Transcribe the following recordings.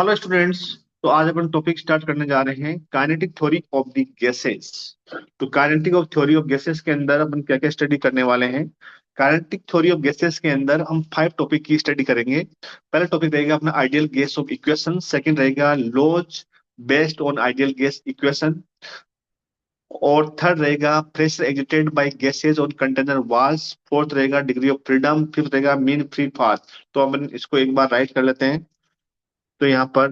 Hello students. तो आज अपन topic start करने जा रहे हैं kinetic theory of the gases. तो kinetic of theory of gases के अंदर अपन क्या क्या स्टडी करने वाले हैं। काइनेटिक थ्योरी ऑफ गैसेस के अंदर हम 5 टॉपिक की स्टडी करेंगे। पहला टॉपिक रहेगा अपना ideal gas of equation, second रहेगा laws based on ideal gas equation, और थर्ड रहेगा pressure exerted by gases on container walls, fourth रहेगा डिग्री ऑफ फ्रीडम, फिफ्थ रहेगा मीन फ्री पाथ। तो अपन इसको एक बार राइट कर लेते हैं। तो यहाँ पर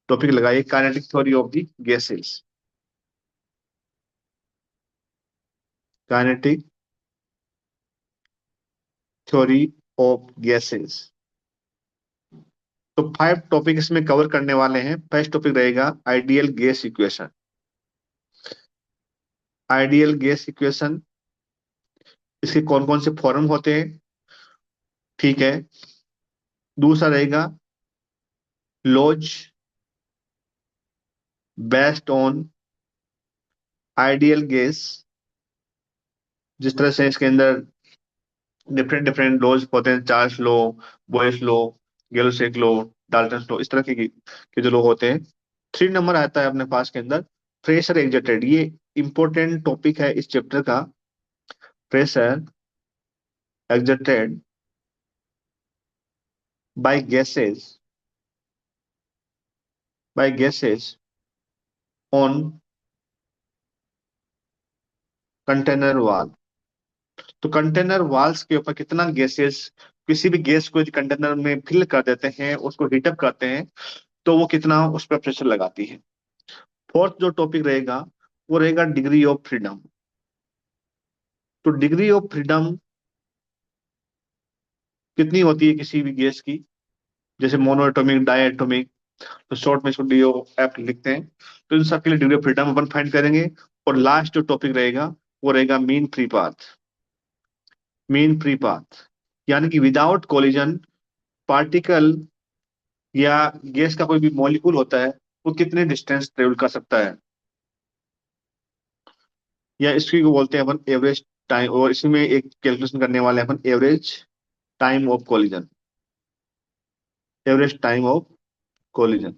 टॉपिक लगाइए kinetic theory of the gases. Kinetic theory of gases. तो 5 टॉपिक इसमें कवर करने वाले हैं। फर्स्ट टॉपिक रहेगा ideal gas equation. Ideal gas equation, इसके कौन कौन से फॉर्म होते हैं, ठीक है। दूसरा रहेगा laws based on ideal gas, जिस तरह से इसके अंदर डिफरेंट डिफरेंट लॉज होते हैं, Charles law, Boyle's law, Gay Lussac law, Dalton law, इस तरह के जो लॉ होते हैं। 3 नंबर आता है अपने पास के अंदर प्रेशर एग्जर्टेड। ये इंपॉर्टेंट टॉपिक है इस चैप्टर का। Pressure exerted by gases on container wall. तो कंटेनर वाल्स के ऊपर कितना गैसेस, किसी भी गैस को कंटेनर में फिल कर देते हैं, उसको हीटअप करते हैं, तो वो कितना उस पर प्रेशर लगाती है। फोर्थ जो टॉपिक रहेगा वो रहेगा डिग्री ऑफ फ्रीडम। तो डिग्री ऑफ फ्रीडम कितनी होती है किसी भी गैस की, जैसे मोनोएटॉमिक, डायएटॉमिक, तो शॉर्ट में इसको डीओ एफ लिखते हैं। तो इन सब के लिए degree of freedom upon find करेंगे। और लास्ट जो टॉपिक रहेगा वो रहेगा mean free path. Mean free path यानी कि विदाउट कोलिजन पार्टिकल या गैस का कोई भी मॉलिक्यूल होता है वो कितने डिस्टेंस ट्रेवल कर सकता है, या इसकी को बोलते हैं अपन एवरेज टाइम। और इसमें एक कैलकुलेशन करने वाले हैं अपन average time of collision. Average time of collision.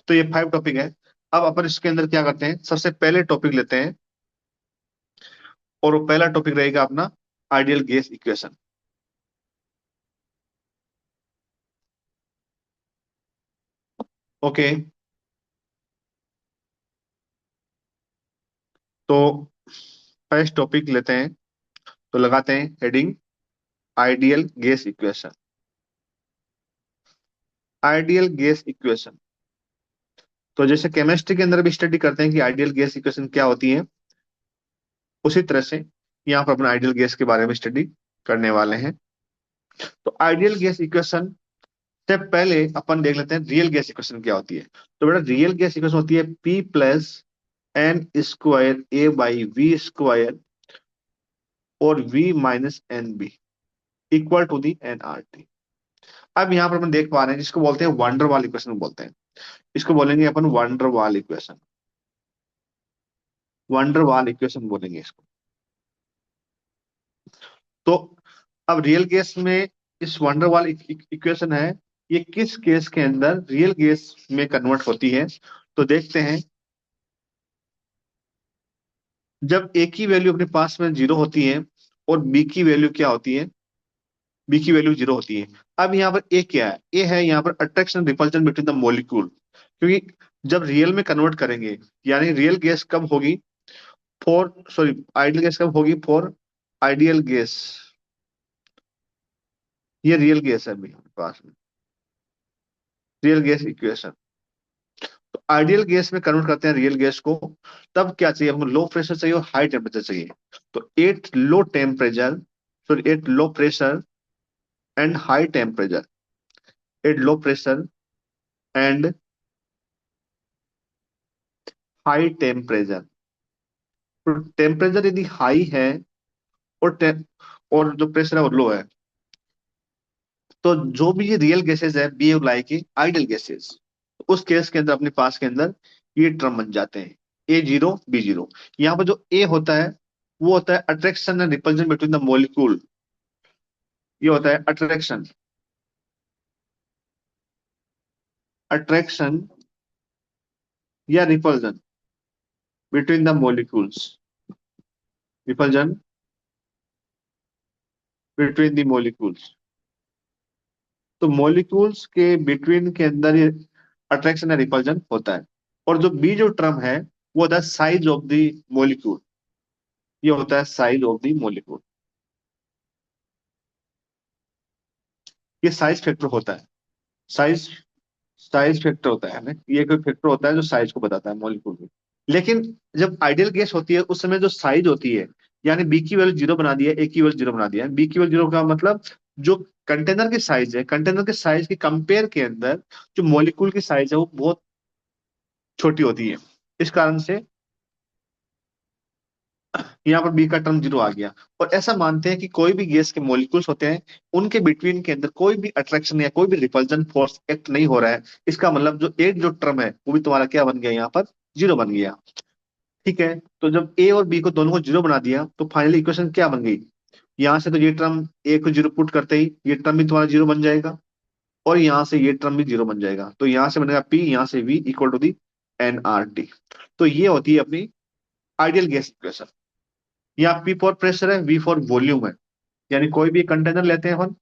तो ये 5 टॉपिक है। अब अपन इसके अंदर क्या करते हैं, सबसे पहले टॉपिक लेते हैं, और वो पहला टॉपिक रहेगा अपना आइडियल गैस इक्वेशन। ओके। तो फर्स्ट टॉपिक लेते हैं, तो लगाते हैं heading ideal gas equation. Ideal gas equation, तो जैसे केमिस्ट्री के अंदर भी स्टडी करते हैं कि आइडियल गैस इक्वेशन क्या होती है, उसी तरह से यहाँ पर अपना आइडियल गैस के बारे में स्टडी करने वाले हैं। तो आइडियल गैस इक्वेशन से पहले अपन देख लेते हैं रियल गैस इक्वेशन क्या होती है। तो बेटा रियल गैस इक्वेशन होती है P plus N square A by V square और V minus N B equal to the N R T. अब यहाँ पर अपन देख पा रहे हैं जिसको बोलते हैं वंडर वाल इक्वेशन बोलते हैं। इसको बोलेंगे अपन van der Waals equation. Van der Waals equation बोलेंगे इसको। तो अब रियल केस में इस वंडर वाल इक्वेशन है, ये किस केस के अंदर रियल केस में कन्वर्ट होती है। तो देखते हैं, जब ए की वैल्यू अपने पास में 0 होती है और बी की वैल्यू क्या होती है, बी की वैल्यू 0 होती है। अब यहाँ पर ए क्या है, ए है यहाँ पर attraction repulsion between the molecule. क्योंकि जब रियल में कन्वर्ट करेंगे, यानी रियल गैस कब होगी फॉर, सॉरी, आइडियल गैस कब होगी फॉर आइडियल गैस। ये रियल गैस है अभी हमारे पास में, रियल गैस इक्वेशन। तो आइडियल गैस में कन्वर्ट करते हैं रियल गैस को। तब क्या चाहिए हमको, लो प्रेशर चाहिए और हाई टेम्परेचर चाहिए। तो at low temperature, sorry at low pressure and high temperature, at low pressure and high temperature. तो टेम्परेचर यदि हाई है और और जो प्रेशर है वो लो है, तो जो भी ये रियल गैसेस है behave like a ideal gases. उस केस के अंदर अपने पास के अंदर ये टर्म बन जाते हैं ए जीरो बी जीरो। यहाँ पर जो ए होता है वो होता है attraction and repulsion between the molecule. ये होता है अट्रैक्शन, अट्रैक्शन या repulsion between the molecules, repulsion between the molecules. तो मॉलिक्यूल्स के बिटवीन के अंदर ये अट्रैक्शन या रिपल्जन होता है। और जो बी जो टर्म है वो होता है साइज ऑफ द मॉलिक्यूल, ये होता है साइज ऑफ द मॉलिक्यूल। ये साइज फैक्टर होता है। साइज साइज फैक्टर होता है ना, ये कोई फैक्टर होता है जो साइज को बताता है मॉलिक्यूल की। लेकिन जब आइडियल गैस होती है उस समय जो साइज होती है, यानी बी की वैल्यू जीरो बना दिया, ए की वैल्यू जीरो बना दिया, बी की वैल्यू जीरो का मतलब जो कंटेनर की साइज है, कंटेनर के साइज के कंपेयर के अंदर जो मॉलिक्यूल की साइज है वो बहुत छोटी होती है। इस कारण से यहाँ पर बी का टर्म जीरो आ गया। और ऐसा मानते हैं कि कोई भी गैस के मॉलिक्यूल्स होते हैं, उनके बिटवीन के अंदर कोई भी अट्रैक्शन या कोई भी रिपल्जन फोर्स एक्ट नहीं हो रहा है। इसका मतलब जो एक जो टर्म है वो भी तुम्हारा क्या बन गया, यहाँ पर जीरो बन गया। ठीक है। तो जब ए और बी को दोनों को जीरो बना दिया तो फाइनली इक्वेशन क्या बन गई, यहाँ से तो ये टर्म ए को जीरो पुट करते ही ये टर्म भी तुम्हारा जीरो बन जाएगा, और यहाँ से ये टर्म भी जीरो बन जाएगा। तो यहाँ से बनेगा पी, यहाँ से V equal to the N R T. तो ये होती है अपनी आइडियल गैस इक्वेशन। यहाँ पी फॉर प्रेशर है, वी फॉर वॉल्यूम है, यानी कोई भी कंटेनर लेते हैं अपन,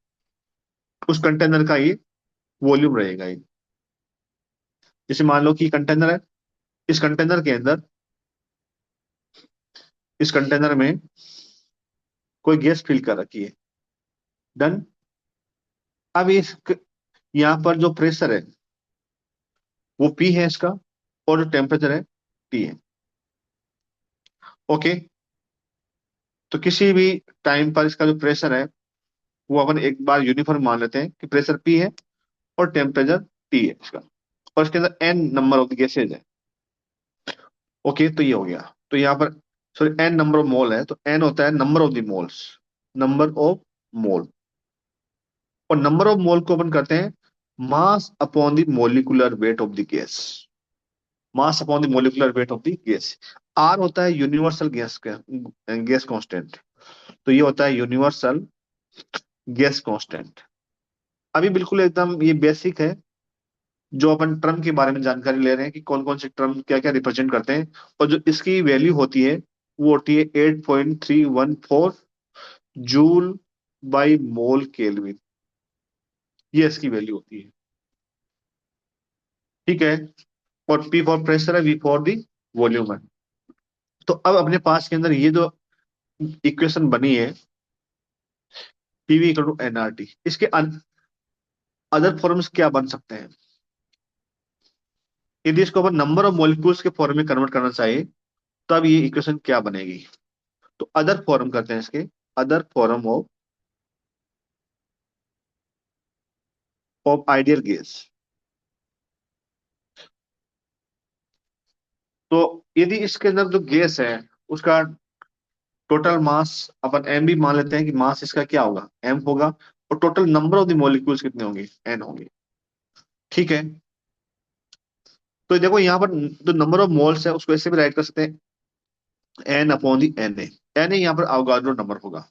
उस कंटेनर का ये वॉल्यूम रहेगा ये। जैसे मान लो कि कंटेनर है, इस कंटेनर के अंदर, इस कंटेनर में कोई गैस फिल कर रखी है। डन। अब इस यहाँ पर जो प्रेशर है वो पी है इसका, और जो टेम्परेचर है टी है। ओके। तो किसी भी टाइम पर इसका जो प्रेशर है वो अपन एक बार यूनिफॉर्म मान लेते हैं कि प्रेशर पी है और टेम्परेचर टी है इसका, और इसके अंदर एन नंबर ऑफ गैसेज है। ओके, तो ये हो गया। तो यहाँ पर sorry N number of mole है, तो एन होता है number of the moles, number of mole. और नंबर ऑफ मोल को अपन करते हैं mass upon the molecular weight of the gas, mass upon the molecular weight of the gas. R होता है यूनिवर्सल गैस गैस कांस्टेंट। तो ये होता है यूनिवर्सल गैस कांस्टेंट। अभी बिल्कुल एकदम ये बेसिक है, जो अपन टर्म के बारे में जानकारी ले रहे हैं कि कौन कौन से टर्म क्या क्या रिप्रेजेंट करते हैं। और जो इसकी वैल्यू होती है वो होती है 8.314 जूल बाई मोल केल्विन, ये इसकी वैल्यू होती है। ठीक है। और पी फॉर प्रेशर है, वी फॉर दी वॉल्यूम है। तो अब अपने पास के अंदर ये जो इक्वेशन बनी है, पीवी इक्वल टू एनआरटी, इसके अदर फॉर्म्स क्या बन सकते हैं। यदि इसको अपन नंबर ऑफ मॉलिक्यूल्स के फॉर्म में कन्वर्ट करना चाहिए तब ये इक्वेशन क्या बनेगी। तो अदर फॉर्म करते हैं इसके, other form of ideal gas. तो यदि इसके अंदर जो गैस है उसका टोटल मास अपन एम भी मान लेते हैं कि मास इसका क्या होगा, एम होगा, और total number of the molecules कितने होंगे, एन होंगे। ठीक है। तो देखो यहाँ पर जो नंबर ऑफ मोल्स है उसको ऐसे भी राइट कर सकते हैं, N upon the N A. N A यहाँ पर अवगाड्रो नंबर होगा,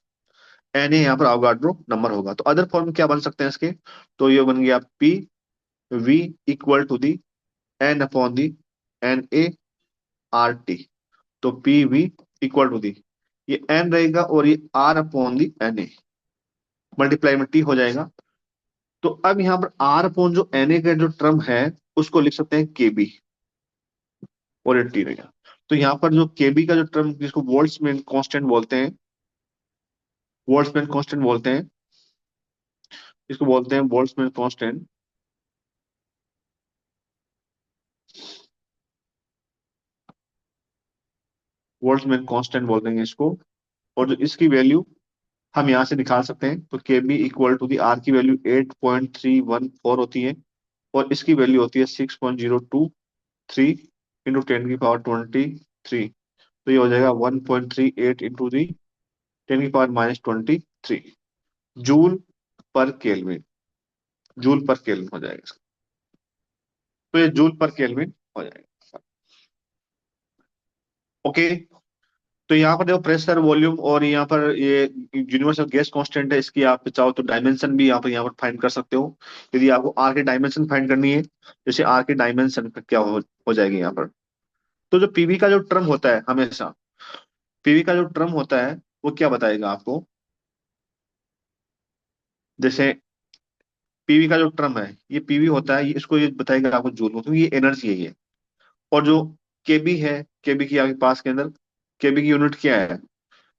एन ए यहाँ पर अवगाड्रो नंबर होगा। तो अदर फॉर्म क्या बन सकते हैं इसके, तो ये बन गया P V equal to the N upon the N A R T. तो P V equal to the, ये एन रहेगा और ये R upon the N A, multiply में टी हो जाएगा। तो अब यहाँ पर आर अपॉन जो एन ए का जो टर्म है उसको लिख सकते हैं के बी, और ये टी रहेगा। तो यहाँ पर जो केबी का जो टर्म जिसको बोल्ट्जमैन कांस्टेंट बोलते हैं, बोल्ट्जमैन कांस्टेंट बोलते हैं, इसको बोलते हैं बोल्ट्जमैन कांस्टेंट। बोल्ट्जमैन कांस्टेंट बोल देंगे इसको। और जो इसकी वैल्यू हम यहाँ से निकाल सकते हैं, तो K B equal to the R की वैल्यू 8.314 होती है, और इसकी वैल्यू होती है 6.023 इंटू 10 की पावर 23। तो ये हो जाएगा 1.38 इंटू दी 10 की पावर -23 जूल पर केल्विन, जूल पर केल्विन हो जाएगा इसका। तो ये जूल पर केल्विन हो जाएगा। ओके। तो यहाँ पर देखो प्रेशर, वॉल्यूम, और यहाँ पर ये यूनिवर्सल गैस कांस्टेंट है, इसकी आप चाहो तो डायमेंशन भी यहाँ पर फाइंड कर सकते हो। यदि आपको आर की डायमेंशन फाइंड करनी है, जैसे आर की डायमेंशन क्या हो जाएगी यहाँ पर। तो जो पीवी का जो टर्म होता है हमेशा, पीवी का जो टर्म होता है वो क्या बताएगा आपको। जैसे पीवी का जो टर्म है, ये पीवी होता है, ये इसको ये बताएगा आपको जूल में, क्योंकि ये एनर्जी है ये। और जो केबी है, केबी की आपके पास के अंदर, केबी की यूनिट क्या है,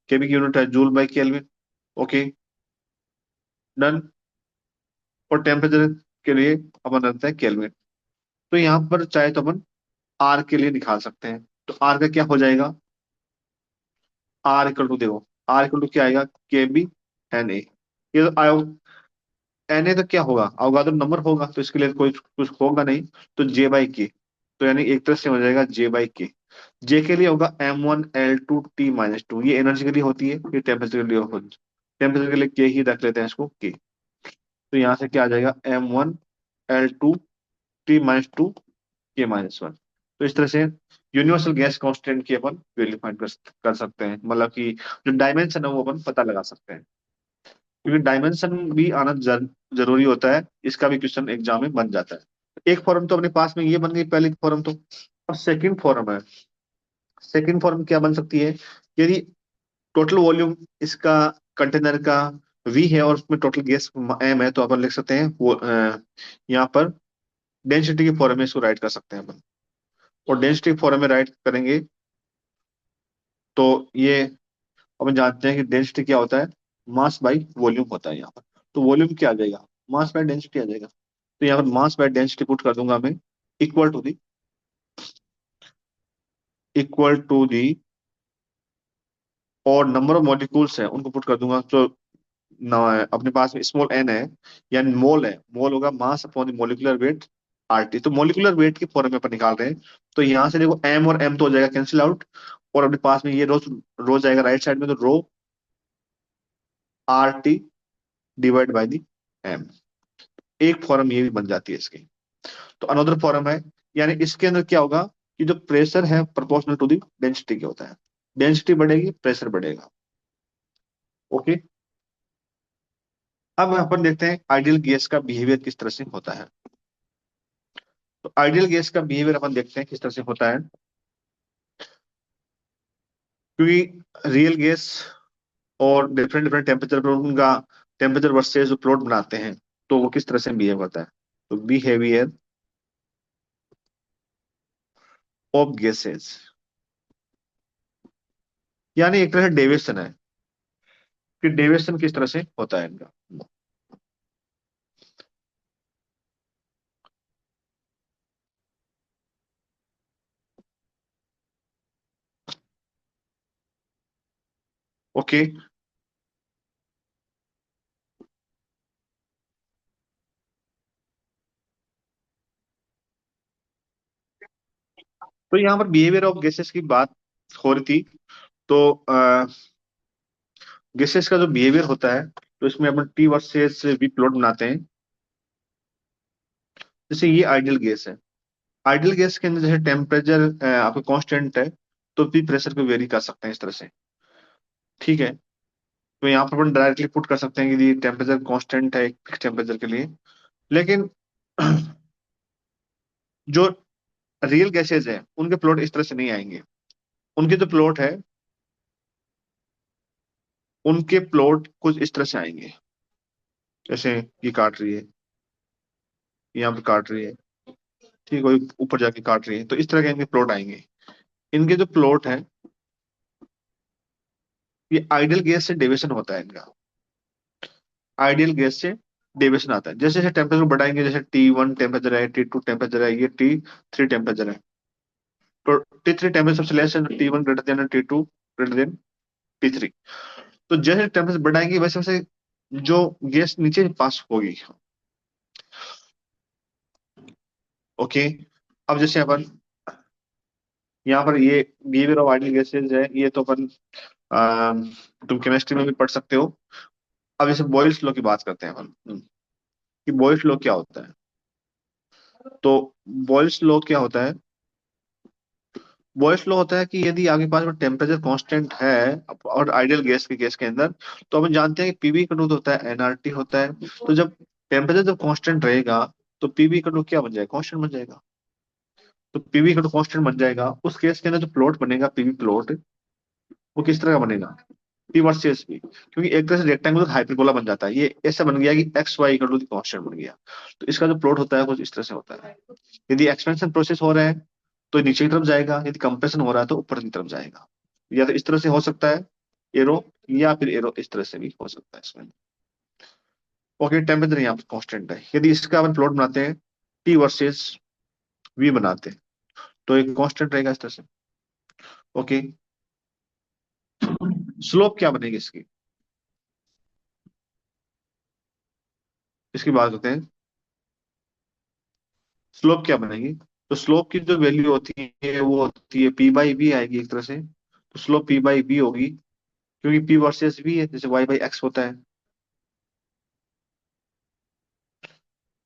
केबी की यूनिट है joule by kelvin. Okay, done. और टेम्परेचर के लिए अपन रखते हैं केल्विन। तो यहाँ पर चाहे तो अपन आर के लिए निकाल सकते हैं। तो आर का क्या हो जाएगा, आर इक्वल टू देखो, आर इक्वल टू क्या आएगा, के बी एन ए। ये तो एन ए तो क्या होगा, अवगाद्रो नंबर होगा, तो इसके लिए कोई कुछ होगा नहीं। तो जे बाई के, तो यानी एक तरह से हो जाएगा जे बाई के। जे के लिए होगा M1L2T-2, ये एनर्जी के लिए होती है, ये टेम्परेचर के लिए होती है। टेम्परेचर के लिए के ही रख लेते हैं इसको के। तो यहाँ से क्या आ जाएगा, M1L2T-2 K-1। तो इस तरह से यूनिवर्सल गैस कांस्टेंट की अपन वैल्यू फाइंड कर सकते हैं, मतलब कि जो डायमेंशन है वो अपन पता लगा सकते हैं। क्योंकि डायमेंशन भी आना जरूरी होता है, इसका भी क्वेश्चन एग्जाम में बन जाता है। एक फॉर्म तो अपने पास में ये बन गई, पहली फॉर्म तो। और सेकंड फॉर्म है, सेकंड फॉर्म क्या बन सकती है, यदि टोटल वॉल्यूम इसका कंटेनर का वी है और उसमें टोटल गैस एम है, तो अपन लिख सकते हैं वो यहाँ पर डेंसिटी के फॉर्म में इसको राइट कर सकते हैं अपन। और डेंसिटी फॉर्म में राइट करेंगे तो ये अपन जानते हैं कि डेंसिटी क्या होता है, मास बाई वॉल्यूम होता है यहाँ पर। तो वॉल्यूम क्या आ जाएगा, मास बाई डेंसिटी आ जाएगा। तो यहाँ पर मास बाई डेंसिटी पुट कर दूंगा मैं, equal to the, equal to the, और नंबर ऑफ मॉलिक्यूल्स है उनको पुट कर दूंगा। तो ना अपने पास में स्मॉल एन है, यानी मोल है, मोल होगा mass upon molecular weight RT. तो मोलिकुलर वेट की फॉर्म में अपन निकाल रहे हैं। तो यहाँ से देखो एम और एम तो हो जाएगा कैंसिल आउट, और अपने पास में ये रो, रो जाएगा राइट साइड में, तो rho R T divide by the M. एक फॉर्म ये भी बन जाती है इसकी। तो अनदर फॉर्म है, यानी इसके अंदर क्या होगा कि जो प्रेशर है प्रोपोर्शनल टू दी डेंसिटी के होता है, डेंसिटी बढ़ेगी प्रेशर बढ़ेगा। ओके, अब अपन देखते हैं आइडियल गैस का बिहेवियर किस तरह से होता है। तो आइडियल गैस का बिहेवियर अपन देखते हैं किस तरह से होता है। क्योंकि रियल गैस और डिफरेंट डिफरेंट टेम्परेचर पर उनका टेम्परेचर वर्सेस जो प्लॉट बनाते हैं, तो वो किस तरह से बिहेव करता है। तो बिहेवियर ऑफ गैसेस, यानी एक तरह से डेविएशन है कि डेविएशन किस तरह से होता है इनका। ओके, तो यहाँ पर बिहेवियर ऑफ गैसेस की बात हो रही थी। तो गैसेस का जो बिहेवियर होता है, तो इसमें अपन टी वर्सेस वी प्लॉट बनाते हैं। जैसे ये आइडियल गैस है, आइडियल गैस के अंदर जैसे टेम्परेचर आपका कांस्टेंट है, तो भी प्रेशर को वेरी कर सकते हैं इस तरह से। ठीक है, तो यहाँ पर अपन डायरेक्टली पुट कर सकते हैं कि टेम्परेचर कांस्टेंट है एक फिक्स टेम्परेचर के लिए। लेकिन जो रियल गैसेज है उनके प्लॉट इस तरह से नहीं आएंगे। उनके जो प्लॉट है, उनके प्लॉट कुछ इस तरह से आएंगे। जैसे ये काट रही है, यहाँ पे काट रही है, ठीक है, कोई ऊपर जाके काट रही है, तो इस तरह के इनके प्लॉट आएंगे। इनके जो प्लॉट है, ये आइडियल गैस से डेविएशन होता है इनका, आइडियल गैस से डेविएशन आता है। जैसे जैसे टेम्परेचर बढ़ाएंगे, जैसे T1 टेम्परेचर है, T2 टेम्परेचर है, ये T3 टेम्परेचर है। तो T3 टेम्परेचर सबसे लेस है, T1 greater than, T2 greater than T3। तो जैसे टेम्परेचर बढ़ाएंगे वैसे वैसे जो गैस नीचे पास होगी। ओके, अब जैसे अपन यहाँ पर ये बिहेवियर ऑफ आइडियल गैसेज है, ये तो अपन तुम केमिस्ट्री में भी पढ़ सकते हो। अब जैसे बॉयल्स लॉ की बात करते हैं अपन, कि बॉयल्स लॉ क्या होता है। तो बॉयल्स लॉ क्या होता है, बॉयस लॉ होता है कि यदि आपके पास में टेम्परेचर कांस्टेंट है और आइडियल गैस के केस के अंदर, तो अपन जानते हैं कि पीवी इक्वल टू होता है एनआरटी होता है। तो जब टेम्परेचर जब कांस्टेंट रहेगा, तो पीवी इक्वल टू क्या बन जाएगा, कांस्टेंट बन जाएगा। तो पीवी इक्वल टू कांस्टेंट बन जाएगा, उस केस के अंदर जो प्लॉट बनेगा पीवी प्लॉट, वो किस तरह का बनेगा, पी वर्सेस पी, क्योंकि एक तरह से रेक्टेंगुलर हाइपरबोला बन जाता है, ये ऐसा बन गया कि X Y equal to constant बन गया। तो इसका जो प्लॉट होता है कुछ इस तरह से होता है। यदि एक्सपेंशन प्रोसेस हो रहा है तो नीचे की तरफ जाएगा, यदि कंप्रेशन हो रहा है तो ऊपर की तरफ जाएगा। या तो इस तरह से हो सकता है एरो, या फिर एरो इस तरह से भी हो सकता है इसमें। ओके, टेम्परेचर यहाँ पर कांस्टेंट है, यदि इसका अपन प्लॉट बनाते हैं, टी वर्सेस वी बनाते हैं, तो एक कांस्टेंट रहेगा इस तरह से। ओके, स्लोप क्या बनेगी इसकी, इसकी बात करते हैं। स्लोप क्या बनेगी, तो स्लोप की जो वैल्यू होती है वो होती है पी बाई बी आएगी एक तरह से। तो स्लोप पी बाई बी होगी, क्योंकि पी वर्सेस बी है, जैसे वाई बाई एक्स होता है।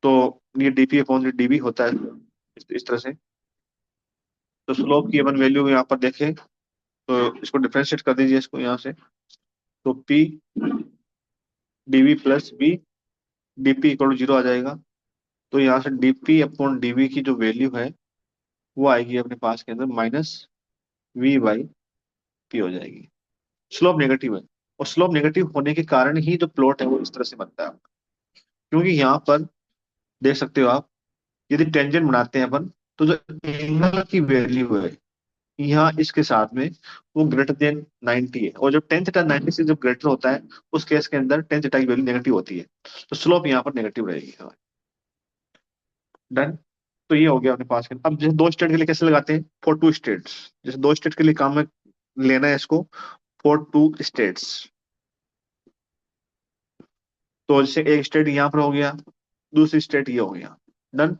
तो ये डीपी अपॉन डीबी होता है इस तरह से। तो स्लोप की अपन वैल्यू यहाँ पर देखें, तो इसको डिफरेंशिएट कर दीजिए इसको यहाँ से। तो P D V plus B, D P equal to zero आ जाएगा। तो यहाँ से डीपी अपॉन डीवी की जो वैल्यू है वो आएगी अपने पास के अंदर माइनस वी बाई पी हो जाएगी। स्लोप नेगेटिव है, और स्लोप नेगेटिव होने के कारण ही जो प्लॉट है वो इस तरह से बनता है। क्योंकि यहाँ पर देख सकते हो आप, यदि टेंजेंट बनाते हैं अपन, तो जो एंगल की वैल्यू है यहाँ इसके साथ में, वो ग्रेटर देन 90 है, और जब टेन थीटा 90 से जब ग्रेटर होता है, उस केस के अंदर टेन थीटा की वैल्यू नेगेटिव होती है। तो स्लोप यहाँ पर नेगेटिव रहेगी। डन। तो ये हो गया अपने पास के। अब जैसे दो स्टेट के लिए कैसे लगाते हैं, फॉर टू स्टेट्स, जैसे दो स्टेट के लिए काम में लेना है इसको, फॉर टू स्टेट्स। तो जैसे एक स्टेट यहाँ पर हो गया, दूसरी स्टेट ये हो गया। डन।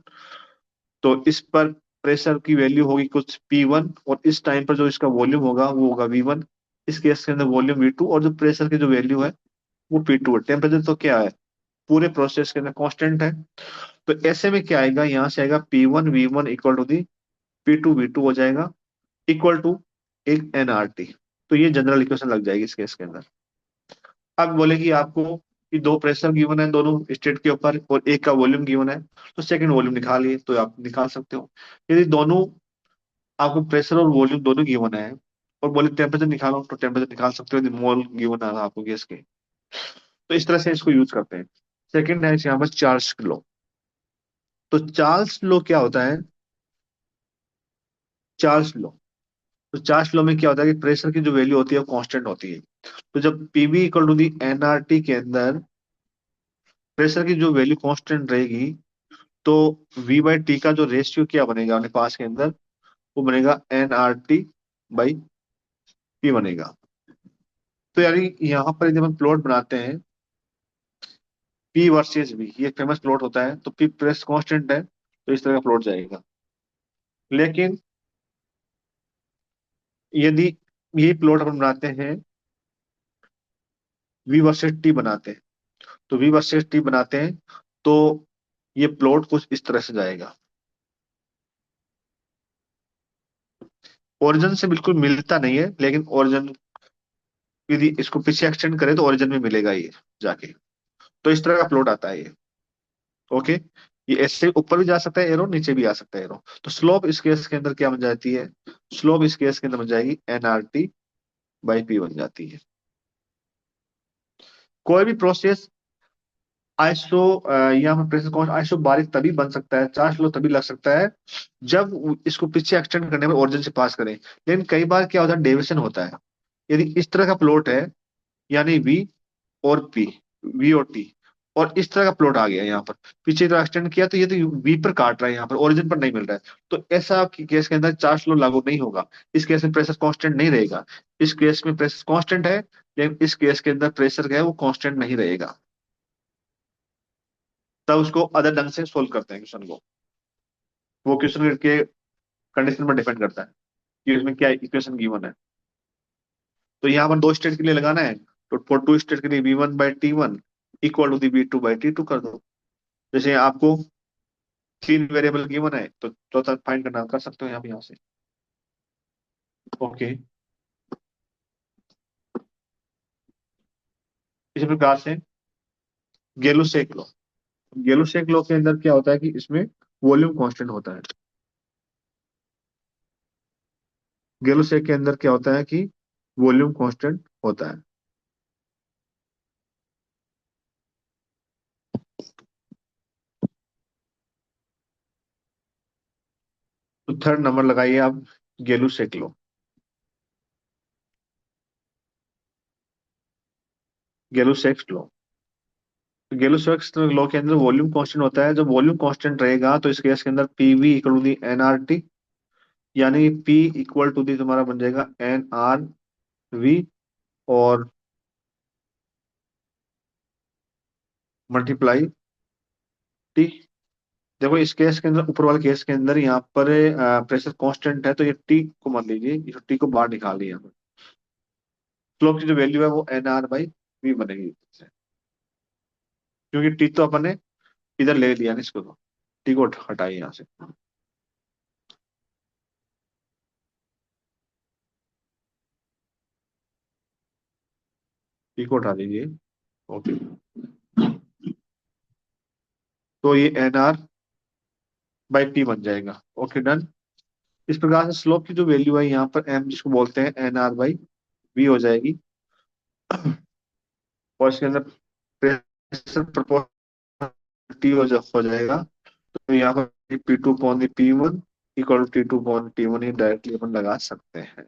तो इस पर प्रेशर की वैल्यू होगी कुछ P1, और इस टाइम पर जो इसका वॉल्यूम होगा वो होगा V1। इस केस के अंदर वॉल्यूम V2, और जो प्रेशर की जो वैल्यू है वो P2 है। टेम्परेचर तो क्या है, पूरे प्रोसेस के अंदर कांस्टेंट है। तो ऐसे में क्या आएगा, यहाँ से आएगा P1 V1 equal to the P2 V2 हो जाएगा, इक्वल टू एक NRT। तो ये जनरल इक्वेशन लग जाएगी इस केस के अंदर। अब बोलेगी आपको कि दो प्रेशर गिवन है दोनों स्टेट के ऊपर, और एक का वॉल्यूम गिवन है, तो सेकंड वॉल्यूम निकालिए, तो आप निकाल सकते हो। यदि दोनों आपको प्रेशर और वॉल्यूम दोनों गिवन है, और बोले टेम्परेचर निकालो, तो टेम्परेचर निकाल सकते हो यदि मोल गिवन है आपको गैस के। तो इस तरह से इसको यूज करते हैं। सेकंड है यहाँ पर चार्ल्स लॉ। तो चार्ल्स लॉ क्या होता है, चार्ल्स लॉ, तो चार्ल्स लॉ में क्या होता है कि प्रेशर की जो वैल्यू होती है वो कांस्टेंट होती है। तो जब PV equal to the NRT के अंदर प्रेशर की जो वैल्यू कांस्टेंट रहेगी, तो वी बाई टी का जो रेशियो क्या बनेगा अपने पास के अंदर, वो बनेगा N R T by P बनेगा। तो यानी यहाँ पर जब हम प्लॉट बनाते हैं पी वर्सेस वी, ये फेमस प्लॉट होता है, तो पी प्रेस कांस्टेंट है, तो इस तरह का प्लॉट जाएगा। लेकिन यदि ये प्लॉट अपन बनाते हैं, वी वर्सेस टी बनाते हैं, तो वी वर्सेस टी बनाते हैं, तो ये प्लॉट कुछ इस तरह से जाएगा। ओरिजिन से बिल्कुल मिलता नहीं है, लेकिन ओरिजिन यदि इसको पीछे एक्सटेंड करें तो ओरिजिन में मिलेगा ये जाके। तो इस तरह का प्लॉट आता है ये। ओके, ये ऐसे ऊपर भी जा सकता है एरो, नीचे भी आ सकता है एरो। तो स्लोप इस केस के अंदर क्या बन जाती है, स्लोप इस केस के अंदर बन जाएगी एनआरटी बाई पी बन जाती है। कोई भी प्रोसेस आइसो यहाँ पर प्रेशर कौन आइसो बारिक तभी बन सकता है, चार्ज लो तभी लग सकता है, जब इसको पीछे एक्सटेंड करने में ओरिजिन से पास करें। लेकिन कई बार क्या होता है, डेविएशन होता है। यदि इस तरह का प्लॉट है, यानी वी और पी, वी और टी, और इस तरह का प्लॉट आ गया यहाँ पर, पीछे तो एक्सटेंड किया, तो ये तो वी पर काट रहा है, यहाँ पर ओरिजिन पर नहीं मिल रहा है। तो ऐसा केस के अंदर चार्ज लो लागू नहीं होगा। इस केस में प्रेशर कांस्टेंट नहीं रहेगा। इस केस में प्रेशर कांस्टेंट है, लेकिन इस केस के अंदर प्रेशर क्या है वो कांस्टेंट नहीं रहेगा। तब उसको अदर ढंग से सोल्व करते हैं क्वेश्चन को। वो क्वेश्चन के कंडीशन पर डिपेंड करता है कि उसमें क्या इक्वेशन गिवन है। तो यहाँ पर दो स्टेट के लिए लगाना है, तो फॉर टू स्टेट के लिए V1/T1 equal to the V2/T2 कर दो। जैसे आपको तीन वेरिएबल गिवन है, तो चौथा फाइंड करना कर सकते हो यहाँ पे, यहाँ से। ओके, इसी प्रकार से गेलुसेक लो। गेलुसेक लो के अंदर क्या होता है कि इसमें वॉल्यूम कांस्टेंट होता है। गेलुसेक के अंदर क्या होता है कि वॉल्यूम कांस्टेंट होता है। तो थर्ड नंबर लगाइए आप, गेलुसेक लो। गेलुसेक लो। गेलुसेक लो के अंदर वॉल्यूम कांस्टेंट होता है। जब वॉल्यूम कांस्टेंट रहेगा तो इस केस के अंदर PV equal to the NRT, यानी पी इक्वल टू दी तुम्हारा बन जाएगा एन आर वी, और मल्टीप्लाई टी। देखो इस केस के अंदर, ऊपर वाले केस के अंदर यहाँ पर प्रेशर कांस्टेंट है, तो ये टी को मान लीजिए, ये टी को बाहर निकाल दिया। स्लोप की जो वैल्यू है वो एन आर बाई वी बनेगी, क्योंकि टी तो अपन ने इधर ले लिया ना इसको, तो टी को हटाइए यहाँ से। टी को हटा दीजिए। ओके, तो ये एन आर बाई पी बन जाएगा। Okay, done. इस प्रकार से स्लोप की जो वैल्यू है यहाँ पर एम, जिसको बोलते हैं एन आर बाई वी हो जाएगी। और इसके अंदर प्रेशर प्रोपोर्शनल हो जाएगा। तो यहाँ पर P two upon P one equal T two upon T one, ही डायरेक्टली अपन लगा सकते हैं।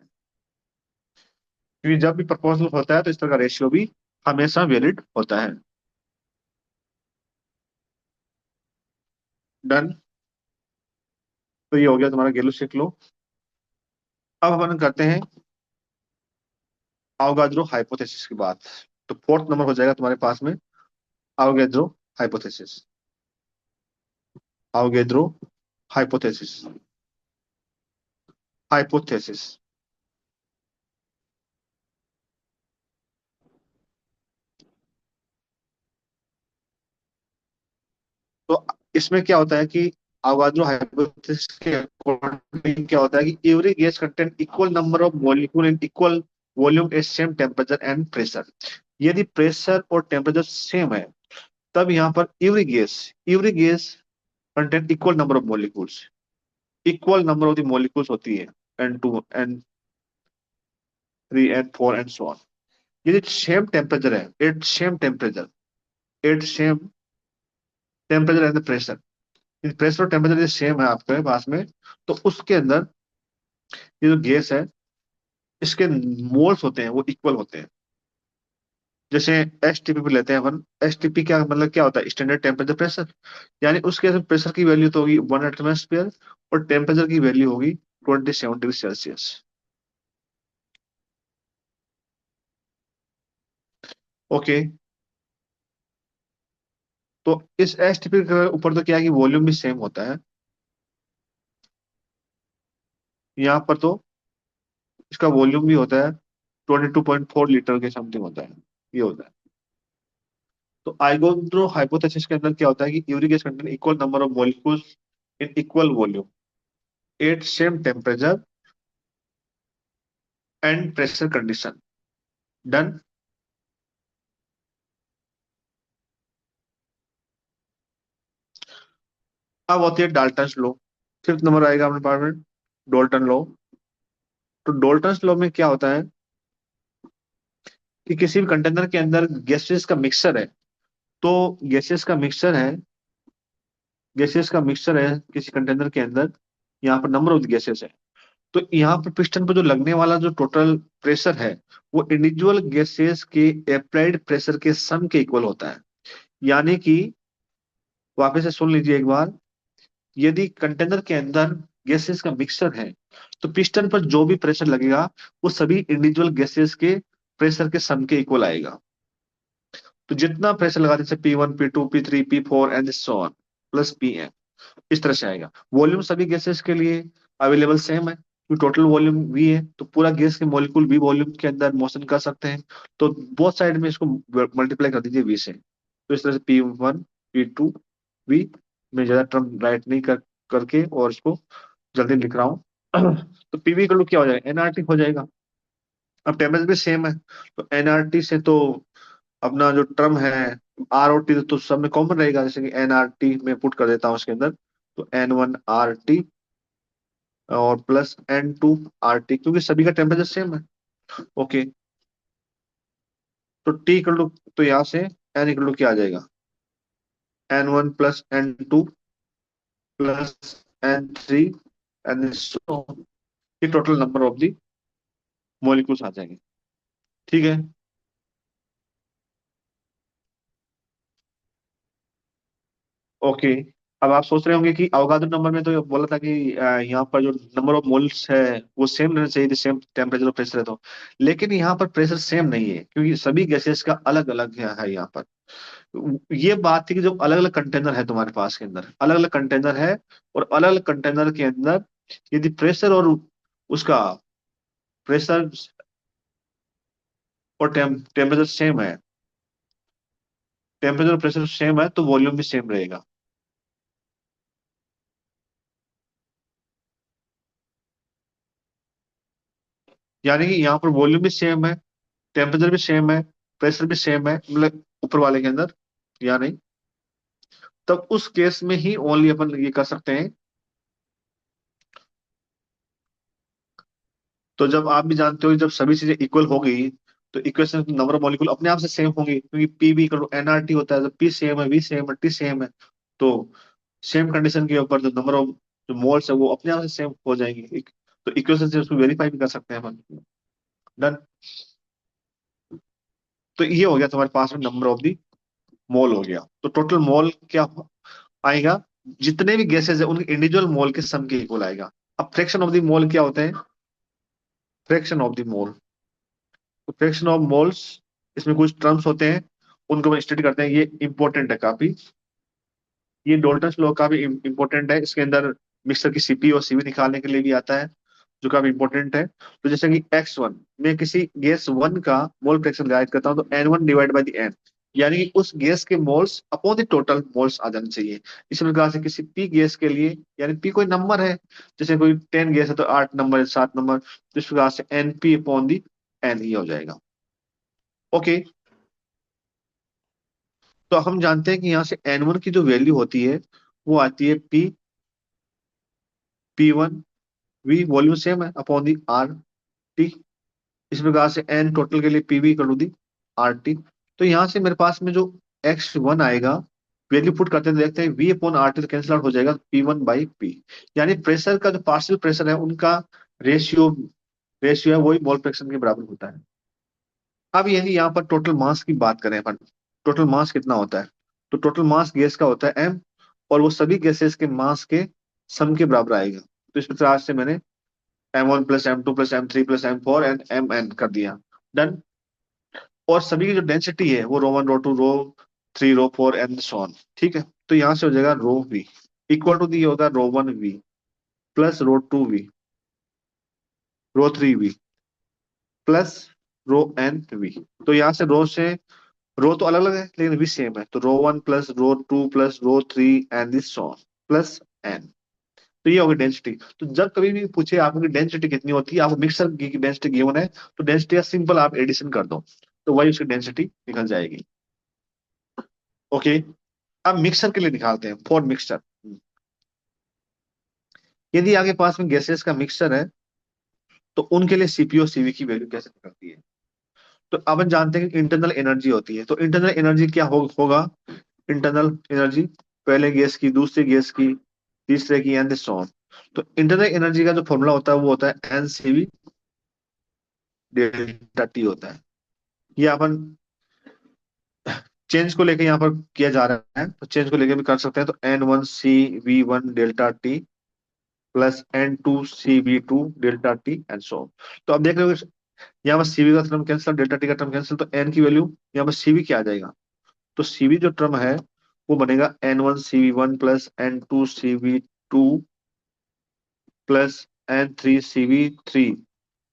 क्योंकि जब भी प्रपोर्शनल होता है तो इस तरह का रेशियो भी हमेशा वैलिड होता है। डन। तो ये हो गया तुम्हारा गेलो सीख लो। अब अपन करते हैं अवगाद्रो हाइपोथेसिस की बात। तो फोर्थ नंबर हो जाएगा तुम्हारे पास में Avogadro hypothesis. Avogadro hypothesis. Hypothesis. तो इसमें क्या होता है कि अवगाद्रो हाइपोथेसिस के अकॉर्डिंग क्या होता है कि every gas contain equal number of molecule in equal volume at same temperature and pressure. यदि प्रेशर और टेम्परेचर सेम है, तब यहाँ पर every gas contain equal number of molecules. Equal number of the molecules होती है, N2 N3 N4 and so on. यदि same temperature है, at same temperature and pressure, pressure और टेम्परेचर यदि सेम है आपके पास में, तो उसके अंदर ये जो गैस है, इसके मोल्स होते हैं वो इक्वल होते हैं। जैसे एसटीपी पे लेते हैं अपन, एसटीपी क्या मतलब क्या होता है, स्टैंडर्ड टेम्परेचर प्रेशर। यानी उसके अंदर प्रेशर की वैल्यू तो होगी 1 एटमॉस्फेयर, और टेम्परेचर की वैल्यू होगी 27 डिग्री सेल्सियस। ओके, तो इस एसटीपी के ऊपर तो क्या है कि वॉल्यूम भी सेम होता है। यहाँ पर तो इसका वॉल्यूम भी होता है 22.4 लीटर के समथिंग होता है, ये होता है। तो आइगोन्द्रो हाइपोथेसिस के अंदर क्या होता है कि uric acid contain equal number of molecules in equal volume at same temperature and pressure condition. Done. अब होती है डाल्टन लॉ। फिफ्थ नंबर आएगा अपने पास में डोल्टन लॉ। तो डोल्टन लॉ में क्या होता है कि किसी भी कंटेनर के अंदर गैसेस का मिक्सर है, तो गैसेस का मिक्सर है गैसेस का मिक्सचर है किसी कंटेनर के अंदर, यहाँ पर नंबर ऑफ गैसेस है। तो यहाँ पर पिस्टन पर जो लगने वाला जो टोटल प्रेशर है, वो इंडिविजुअल गैसेस के अप्लाइड प्रेशर के सम के इक्वल होता है। यानी कि वापस से सुन लीजिए एक बार, यदि कंटेनर के अंदर गैसेस का मिक्सचर है, तो पिस्टन पर जो भी प्रेशर लगेगा वो सभी इंडिविजुअल गैसेस के प्रेशर के सम के इक्वल आएगा। तो जितना प्रेशर लगा, जैसे P1 P2 P3 P4 and so on plus Pn, इस तरह से आएगा। वॉल्यूम सभी गैसेस के लिए अवेलेबल सेम है, तो टोटल वॉल्यूम वी है, तो पूरा गैस के मॉलिक्यूल वी वॉल्यूम के अंदर मोशन कर सकते हैं। तो बोथ साइड में इसको मल्टीप्लाई कर दीजिए वी से। तो इस तरह से P1 P2 वी, मैं ज्यादा टर्म राइट नहीं करके और इसको जल्दी लिख रहा हूँ। तो पीवी इक्वल टू क्या हो जाएगा, एनआरटी हो जाएगा। अब टेम्परेचर भी सेम है, तो एनआरटी से तो अपना जो टर्म है आर और टी तो सब में कॉमन रहेगा, जैसे कि एनआरटी में पुट कर देता हूँ उसके अंदर, तो N1 RT और प्लस N2 RT, क्योंकि सभी का टेम्परेचर सेम है। ओके, तो टी इक्वल टू, तो यहाँ से एन इक्वल टू क्या आ जाएगा, N1 + N2 + N3 and so, ये total number of the molecules आ जाएंगे। ठीक है। ओके, अब आप सोच रहे होंगे कि अवगाद्रो नंबर में तो ये बोला था कि यहाँ पर जो नंबर ऑफ मोल्स है वो सेम रहना चाहिए, सेम टेम्परेचर और प्रेशर है तो, लेकिन यहाँ पर प्रेशर सेम नहीं है, क्योंकि सभी गैसेस का अलग अलग है यहाँ पर। ये बात थी कि जो अलग अलग कंटेनर है तुम्हारे पास के अंदर, अलग अलग कंटेनर है, और अलग अलग कंटेनर के अंदर यदि प्रेशर और उसका प्रेशर और टेम्परेचर सेम है, टेम्परेचर और प्रेशर सेम है, तो वॉल्यूम भी सेम रहेगा। यानी कि यहाँ पर वॉल्यूम भी सेम है, टेम्परेचर भी सेम है, प्रेशर भी सेम है, मतलब ऊपर वाले के अंदर, या नहीं। तब उस केस में ही ओनली अपन ये कर सकते हैं। तो जब आप भी जानते हो, जब सभी चीजें इक्वल हो गई, तो इक्वेशन नंबर ऑफ मॉलिक्यूल अपने आप से सेम होंगे, क्योंकि पी भी इक्वल टू एनआरटी होता है, जब पी सेम है, वी सेम है, टी सेम है, तो सेम कंडीशन के ऊपर जो नंबर ऑफ जो मोल्स है वो अपने आप से सेम हो जाएंगे। तो इक्वेशन से उसको वेरीफाई भी कर सकते हैं अपन। डन। तो ये हो गया तुम्हारे पास में नंबर ऑफ दी मोल हो गया। तो टोटल मोल क्या आएगा, जितने भी गैसेस है उनके इंडिविजुअल मोल के सम के इक्वल आएगा। अब फ्रैक्शन ऑफ द मोल क्या होते हैं, फ्रैक्शन ऑफ द मोल, तो फ्रैक्शन ऑफ मोल्स, इसमें कुछ टर्म्स होते हैं, उनको हम स्टडी करते हैं, ये इंपॉर्टेंट है काफी। ये डोल्टन लॉ काफी इंपॉर्टेंट है, इसके अंदर मिक्सर की सीपी और सीवी निकालने के लिए भी आता है, जो काफी इंपॉर्टेंट है। तो जैसे कि X1 में किसी गैस वन का मोल फ्रैक्शन गाइड करता हूँ, तो N1/N, यानी कि उस गैस के moles upon the total moles आ जाने चाहिए। इसी प्रकार से किसी पी गैस के लिए, यानी पी कोई नंबर है, जैसे कोई 10 गैस है तो 8 नंबर, 7 नंबर, तो इस प्रकार से NP/N ही हो जाएगा। ओके, तो हम जानते हैं कि यहाँ से N1 की जो वैल्यू होती है वो आती है P1V, वॉल्यूम सेम है, अपॉन दी RT। इस प्रकार से N टोटल के लिए PV कर दी RT। तो यहाँ से मेरे पास में जो X1 आएगा, वैल्यू पुट करते हैं तो देखते हैं V/RT तो कैंसिल आउट हो जाएगा, P1/P, यानी प्रेशर का जो पार्शियल प्रेशर है उनका रेशियो रेशियो है वही मोल फ्रैक्शन के बराबर होता है। अब यदि यहाँ पर टोटल मास की बात करें अपन, टोटल मास कितना होता है, तो टोटल मास गैस का होता है M, और वो सभी गैसेस के मास के सम के बराबर आएगा। तो इस प्रकार से मैंने M1 + M2 + M3 + M4 and Mn कर दिया। डन। और सभी की जो डेंसिटी है वो रो 1, रो 2, रो 3, रो 4 एंड सो ऑन। ठीक है, तो यहाँ से हो जाएगा रो V इक्वल टू दी होगा रो 1V प्लस रो 2V, रो 3V प्लस रो N V। तो यहाँ से रो तो अलग अलग है लेकिन वी सेम है, तो रो 1 plus row 2 plus row 3 and this so plus N। तो ये होगी डेंसिटी। तो जब कभी भी पूछे आपको कि डेंसिटी कितनी होती है, आपको मिक्सर की डेंसिटी गिवन है, तो डेंसिटी का सिंपल आप एडिशन कर दो, तो वही उसकी डेंसिटी निकल जाएगी। ओके, अब मिक्सर के लिए निकालते हैं, फॉर मिक्सचर। यदि आपके पास में गैसेस का मिक्सचर है, तो उनके लिए सीपी और सीवी की वैल्यू कैसे निकलती है। तो अपन जानते हैं कि इंटरनल एनर्जी होती है, तो इंटरनल एनर्जी क्या होगा, इंटरनल एनर्जी पहले गैस की, दूसरी गैस की, तीसरे की, एंड सो ऑन। तो इंटरनल एनर्जी का जो फॉर्मूला होता है वो होता है NCV/ΔT होता है। ये अपन चेंज को लेके यहाँ पर किया जा रहा है, तो चेंज को लेके भी कर सकते हैं, तो N1CV1 ΔT plus N2CV2 ΔT and so. तो अब देख रहे हो, यहाँ पर सीवी का टर्म कैंसिल, ΔT का टर्म कैंसिल, तो एन की वैल्यू यहाँ पर सीवी क्या आ जाएगा, तो सीवी जो टर्म है वो बनेगा N1CV1 plus N2CV2 plus N3CV3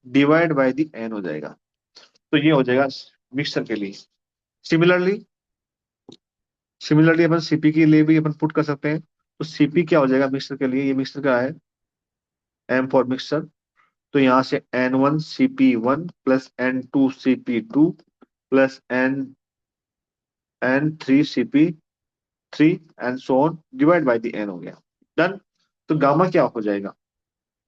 divide by the N हो जाएगा। तो ये हो जाएगा मिक्सर के लिए। सिमिलरली सिमिलरली अपन सीपी के लिए भी अपन पुट कर सकते हैं, तो सीपी क्या हो जाएगा मिक्सर के लिए, ये मिक्सर का है एम फॉर मिक्सचर। तो यहाँ से N1 CP1 plus N2 CP2 plus N3 CP3 and so on divide by the N हो गया। डन। तो गामा क्या हो जाएगा?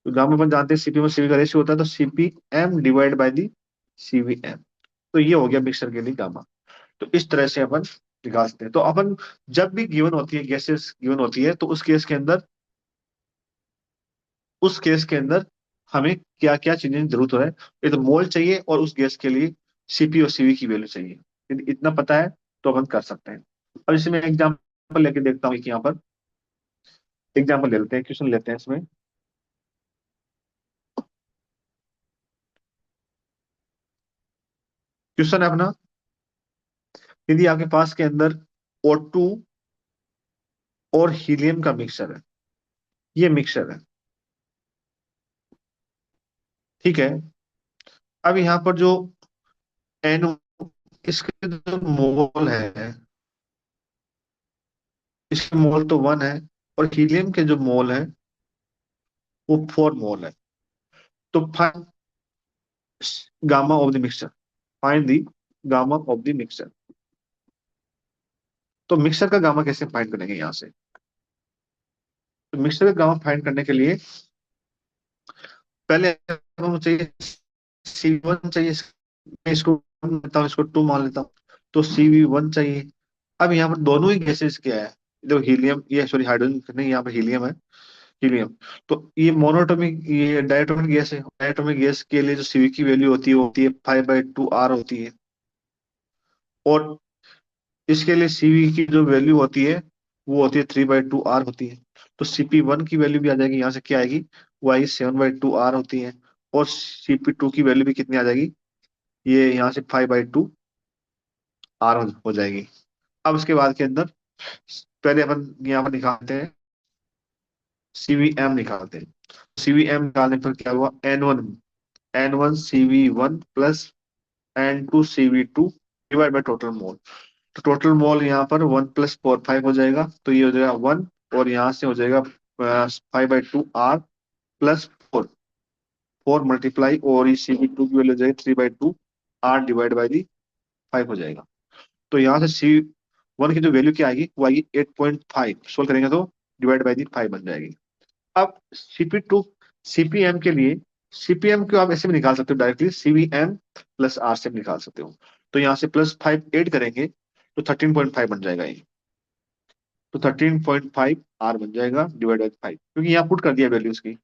तो गामा अपन जानते हैं सीपी में सीवी का रेशियो होता है, तो CPM divide by the CVM। तो ये हो गया मिक्सर के लिए गामा। तो इस तरह से अपन निकाल सकते हैं। तो अपन जब भी गिवन होती है, गैसेस गिवन होती है, तो उस केस के अंदर हमें क्या क्या चीजें की जरूरत है। ये तो मोल चाहिए और उस गैस के लिए सीपी और सीवी की वैल्यू चाहिए। यदि इतना पता है तो अपन कर सकते हैं। अब इसमें एग्जाम्पल लेके देखता हूँ कि यहाँ पर एग्जाम्पल ले लेते हैं, क्वेश्चन लेते हैं इसमें। क्वेश्चन है अपना, यदि आपके पास के अंदर O2 और हीलियम का मिक्सचर है, ये मिक्सचर है, ठीक है। अब यहाँ पर जो एन, इसके जो मोल है, इसके मोल तो 1 है, और हीलियम के जो मोल है वो 4 मोल है। तो find gamma of the mixture, find the gamma of the mixture. तो मिक्सचर का गामा कैसे फाइंड करेंगे यहाँ से? तो मिक्सचर का गामा फाइंड करने के लिए पहले हमें चाहिए C1 चाहिए। मैं इसको 1 लेता हूँ, इसको 2 मान लेता हूँ। तो CV1 चाहिए। अब यहाँ पर दोनों ही गैसेस क्या है? देखो हीलियम, ये सॉरी हाइड्रोजन नहीं, यहाँ पर हीलियम है। हीलियम, तो ये मोनोटोमिक, ये डायटोमिक गैस है। डायटोमिक गैस के लिए जो सीवी की वैल्यू होती है वो होती है 5/2R होती है। और इसके लिए सीवी की जो वैल्यू होती है वो होती है 3/2R होती है। तो CP1 की वैल्यू भी आ जाएगी, यहाँ से क्या आएगी? वो आएगी 7/2R होती है। और CP2 की वैल्यू भी कितनी आ जाएगी? ये यहाँ से 5/2R हो जाएगी। अब उसके बाद के अंदर पहले अपन यहाँ पर निकालते हैं, CVM निकालते हैं। CVM निकालने पर क्या हुआ? N1 CV1 plus N2 CV2 divide by total mole. तो टोटल मोल यहाँ पर 1+4 5 हो जाएगा, तो ये हो जाएगा 1। और यहाँ से हो जाएगा 5/2R प्लस 4 मल्टीप्लाई, और ये CV2 की वैल्यू हो जाएगी 3/2R डिवाइड बाई दी 5 हो जाएगा। तो यहाँ से C1 की जो वैल्यू क्या आएगी? वो आएगी 8.5। सोल्व करेंगे तो डिवाइड बाई दी 5 बन जाएगी। अब CP2 CPM के लिए, CPM को आप ऐसे भी निकाल सकते हो डायरेक्टली, CVM प्लस R से भी निकाल सकते हो। तो यहाँ से +5 ऐड करेंगे तो 13.5 बन जाएगा ये। तो 13.5R बन जाएगा डिवाइड बाई 5, क्योंकि यहाँ पुट कर दिया वैल्यू उसकी,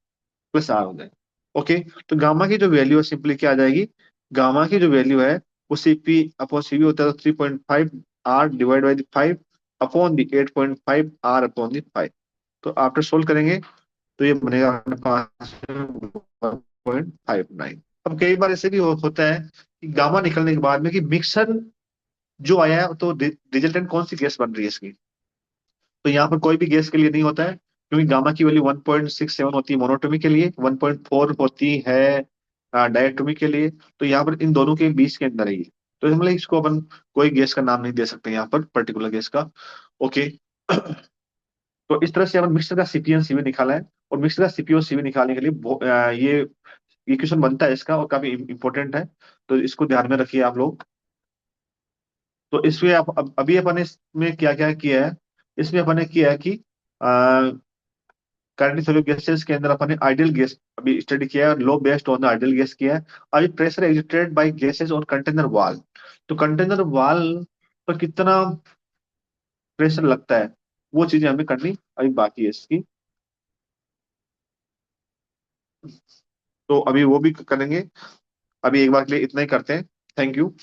प्लस R हो जाएगा। ओके। तो गामा की जो वैल्यू है सिंपली क्या आ जाएगी? गामा की जो वैल्यू है वो CP/CV होता है, तो 3.5R divide by 5 upon the 8.5R upon the 5। तो आफ्टर सोल्व करेंगे तो ये बनेगा अपने पास 1.59। अब कई बार ऐसे भी होता है कि गामा निकलने के बाद में कि मिक्सर जो आया है, तो रिजल्टेंट कौन सी गैस बन रही है इसकी? तो यहाँ पर कोई भी गैस के लिए नहीं होता है, क्योंकि गामा की वैल्यू 1.67 होती है मोनोटोमी के लिए, 1.4 होती है डायटोमी के लिए। तो यहाँ पर इन दोनों के बीच के अंदर है ये। तो मतलब इसको अपन कोई गैस का नाम नहीं दे सकते यहाँ पर, पर्टिकुलर गैस का। ओके। तो इस तरह से अपन मिक्सर का सीपी और सीवी निकाला है। और मिक्सर का सीपी और सीवी निकालने के लिए ये क्वेश्चन बनता है इसका, और काफी इंपॉर्टेंट है। तो इसको ध्यान में रखिए आप लोग। तो इसमें अभी अपन इसमें क्या क्या किया है? इसमें अपन ने किया है कि करंटली सॉल्यूबल गैसेस के अंदर अपन ने आइडियल गैस अभी स्टडी किया है, law based on the ideal gas किया है। अभी pressure exerted by gases on container wall. तो कंटेनर वाल पर कितना प्रेशर लगता है, वो चीजें हमें करनी अभी बाकी है इसकी। तो अभी वो भी करेंगे। अभी एक बार के लिए इतना ही करते हैं। Thank you.